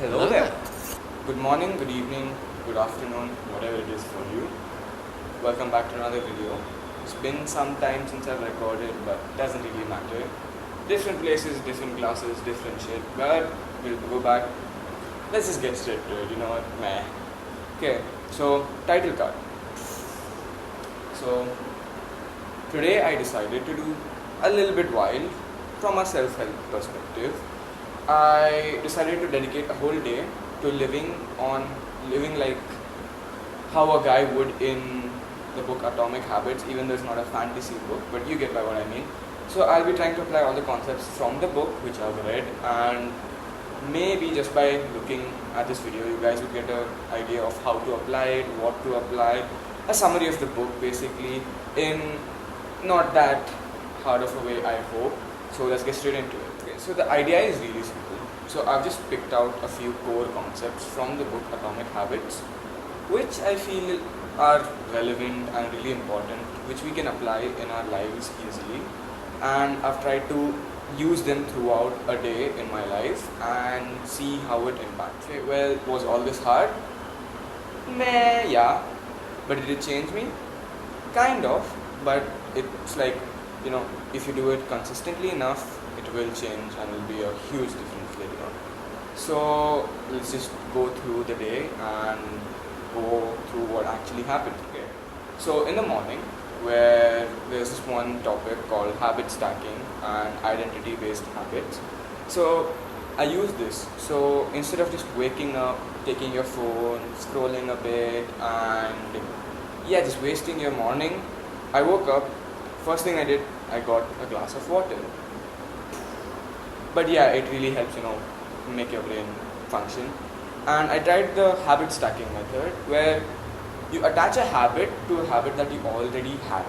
Hello there. Good morning, good evening, good afternoon, whatever it is for you. Welcome back to another video. It's been some time since I've recorded, but doesn't really matter. Different places, different classes, different shit. But we'll go back. Let's just get straight to it. You know what? Meh. Okay. So title card. So today I decided to do a little bit wild from a self-help perspective. I decided to dedicate a whole day to living like how a guy would in the book Atomic Habits, even though it's not a fantasy book, but you get by what I mean. So I'll be trying to apply all the concepts from the book which I've read, and maybe just by looking at this video you guys will get an idea of how to apply it, what to apply, a summary of the book basically in not that hard of a way, I hope. So let's get straight into it. Okay, so the idea is really simple. So I've just picked out a few core concepts from the book Atomic Habits, which I feel are relevant and really important, which we can apply in our lives easily. And I've tried to use them throughout a day in my life and see how it impacts. Okay, well, was all this hard? Meh, yeah. But did it change me? Kind of. But it's like, if you do it consistently enough, it will change and will be a huge difference later on. So let's just go through the day and go through what actually happened. Okay. So in the morning, where there's this one topic called habit stacking and identity-based habits. So I use this. So instead of just waking up, taking your phone, scrolling a bit, and just wasting your morning, I woke up. First thing I did, I got a glass of water. But yeah, it really helps, make your brain function. And I tried the habit stacking method where you attach a habit to a habit that you already had.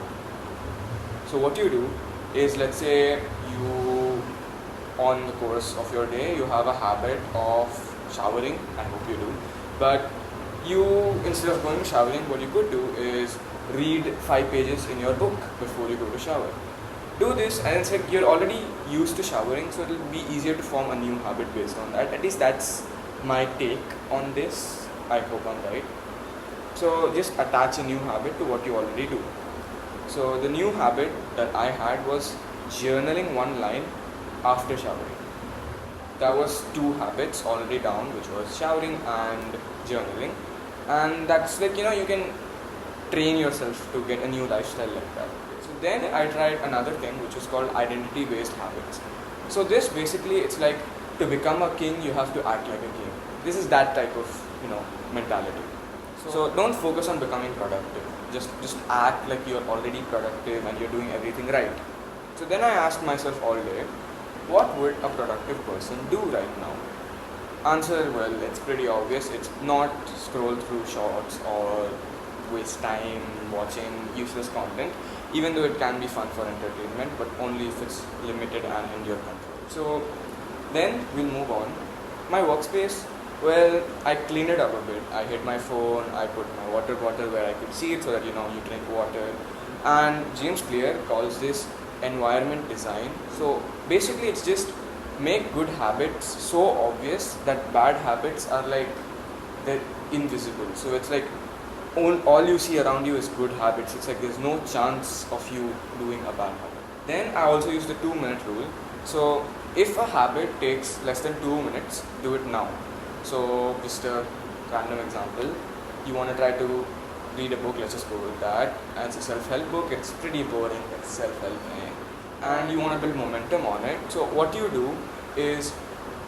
So what you do is, let's say you, on the course of your day, you have a habit of showering. I hope you do. But you, instead of going showering, what you could do is read 5 pages in your book before you go to shower. Do this, and it's like you're already used to showering, so it'll be easier to form a new habit based on that. At least that's my take on this. I hope I'm right. So just attach a new habit to what you already do. So the new habit that I had was journaling one line after showering. That was 2 habits already down, which was showering and journaling. And that's like, you can train yourself to get a new lifestyle like that. So then I tried another thing which is called identity-based habits. So this basically, it's like to become a king, you have to act like a king. This is that type of, mentality. So don't focus on becoming productive. Just act like you're already productive and you're doing everything right. So then I asked myself all day, what would a productive person do right now? Answer, well, it's pretty obvious. It's not scroll through shorts or waste time watching useless content, even though it can be fun for entertainment, but only if it's limited and in your control. So then we'll move on. My workspace, well, I cleaned it up a bit. I hid my phone, I put my water bottle where I could see it so that you drink water. And James Clear calls this environment design. So basically it's just make good habits so obvious that bad habits are like they're invisible. So it's like all you see around you is good habits. It's like there's no chance of you doing a bad habit. Then I also use the 2-minute rule. So if a habit takes less than 2 minutes, do it now. So just a random example, you want to try to read a book, let's just go with that. And it's a self-help book, it's pretty boring, it's self-help, and you want to build momentum on it. So what you do is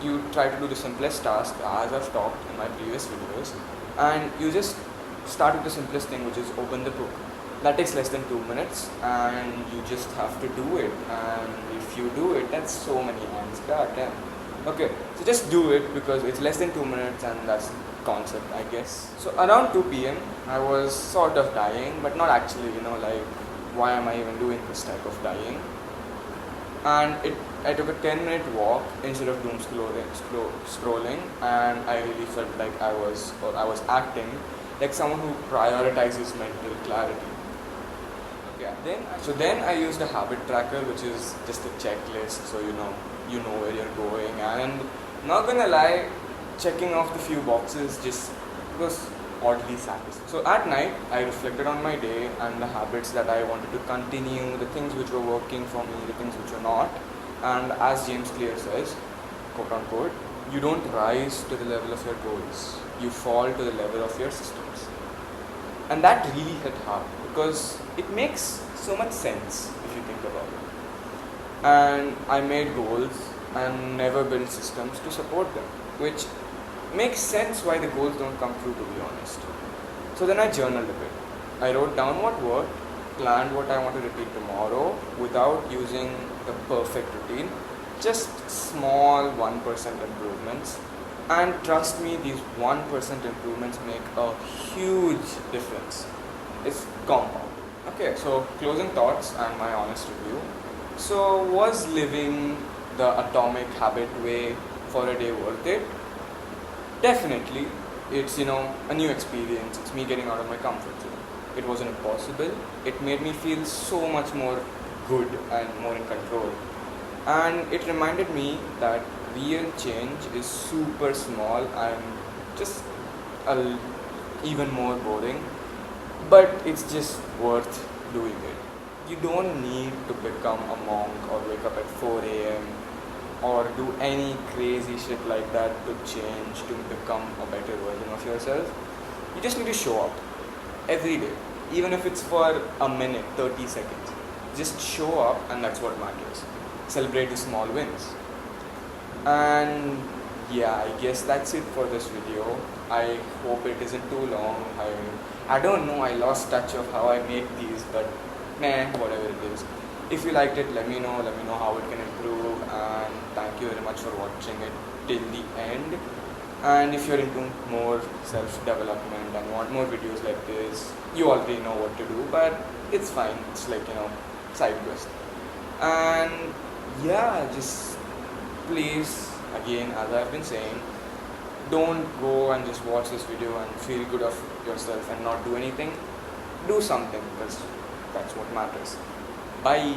you try to do the simplest task, as I've talked in my previous videos, and you just start with the simplest thing, which is open the book. That takes less than 2 minutes, and you just have to do it. And if you do it, that's so many hands. God damn. Okay, so just do it because it's less than 2 minutes, and that's the concept, I guess. So around 2 p.m., I was sort of dying, but not actually, like, why am I even doing this type of dying? And I took a 10-minute walk instead of doom scrolling, and I really felt like I was acting like someone who prioritizes mental clarity. Then I used a habit tracker, which is just a checklist, so you know where you're going. And not gonna lie, checking off the few boxes just was oddly satisfying. So at night, I reflected on my day and the habits that I wanted to continue, the things which were working for me, the things which were not. And as James Clear says, quote unquote, you don't rise to the level of your goals, you fall to the level of your systems. And that really hit hard because it makes so much sense if you think about it. And I made goals and never built systems to support them, which makes sense why the goals don't come true, to be honest. So then I journaled a bit. I wrote down what worked, planned what I want to repeat tomorrow without using the perfect routine, just small 1% improvements. And trust me, these 1% improvements make a huge difference. It's compound. Okay, so closing thoughts and my honest review. So, was living the atomic habit way for a day worth it? Definitely. It's, a new experience. It's me getting out of my comfort zone. It wasn't impossible. It made me feel so much more good and more in control. And it reminded me that real change is super small and just even more boring, but it's just worth doing it. You don't need to become a monk or wake up at 4 a.m. or do any crazy shit like that to change, to become a better version of yourself. You just need to show up every day, even if it's for a minute, 30 seconds. Just show up, and that's what matters. Celebrate the small wins. And yeah, I guess that's it for this video. I hope it isn't too long. I don't know, I lost touch of how I make these, but whatever it is. If you liked it, let me know how it can improve, and thank you very much for watching it till the end. And if you're into more self-development and want more videos like this, you already know what to do, but it's fine. It's like, side quest. And yeah, just please, again, as I've been saying, don't go and just watch this video and feel good of yourself and not do anything. Do something, because that's what matters. Bye.